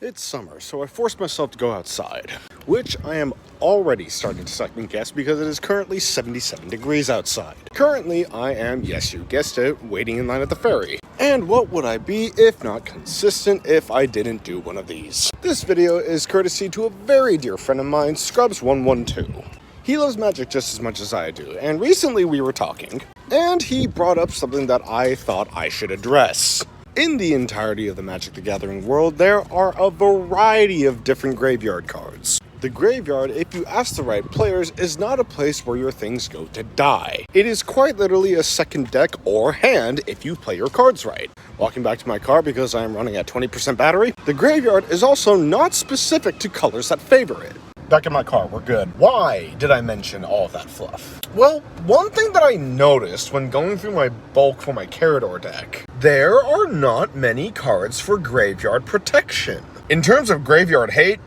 It's summer, so I forced myself to go outside, which I am already starting to second guess because it is currently 77 degrees outside. Currently, I am, yes you guessed it, waiting in line at the ferry. And what would I be if not consistent if I didn't do one of these? This video is courtesy to a very dear friend of mine, Scrubs112. He loves magic just as much as I do, and recently we were talking, and he brought up something that I thought I should address. In the entirety of the Magic the Gathering world, there are a variety of different graveyard cards. The graveyard, if you ask the right players, is not a place where your things go to die. It is quite literally a second deck or hand if you play your cards right. Walking back to my car because I am running at 20% battery, the graveyard is also not specific to colors that favor it. Back in my car, we're good. Why did I mention all of that fluff? Well, one thing that I noticed when going through my bulk for my Carador deck, there are not many cards for graveyard protection. In terms of graveyard hate,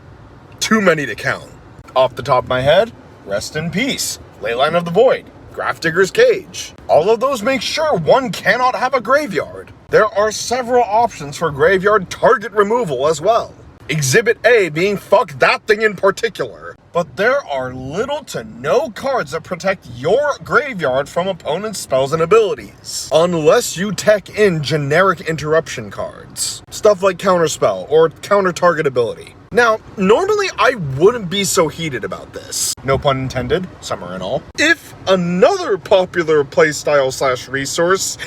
too many to count. Off the top of my head, Rest in Peace, Leyline of the Void, Grafdigger's Cage. All of those make sure one cannot have a graveyard. There are several options for graveyard target removal as well. Exhibit A being fuck that thing in particular. But there are little to no cards that protect your graveyard from opponent's spells and abilities. Unless you tech in generic interruption cards. Stuff like Counterspell or Counter Target Ability. Now, normally I wouldn't be so heated about this. No pun intended, summer and all. If another popular playstyle / resource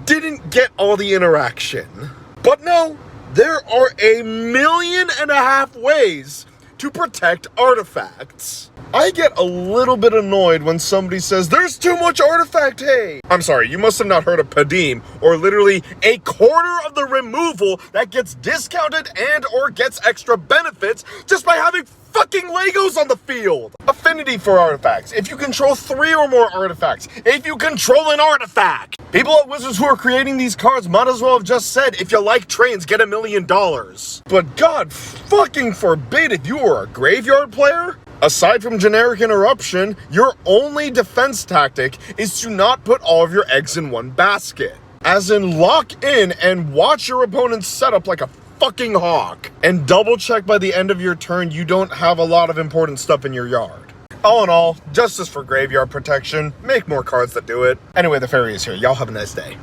didn't get all the interaction. But no. There are 1.5 million ways to protect artifacts. I get a little bit annoyed when somebody says, there's too much artifact hate. I'm sorry, you must have not heard of Padim, or literally a quarter of the removal that gets discounted and or gets extra benefits just by having fucking Legos on the field. Affinity for artifacts. If you control 3 or more artifacts. If you control an artifact. People at Wizards who are creating these cards might as well have just said, if you like trains, get $1 million. But God fucking forbid if you are a graveyard player. Aside from generic interruption, your only defense tactic is to not put all of your eggs in one basket. As in, lock in and watch your opponent's setup like a fucking hawk. And double check by the end of your turn you don't have a lot of important stuff in your yard. All in all, justice for graveyard protection. Make more cards that do it. Anyway, the ferry is here. Y'all have a nice day.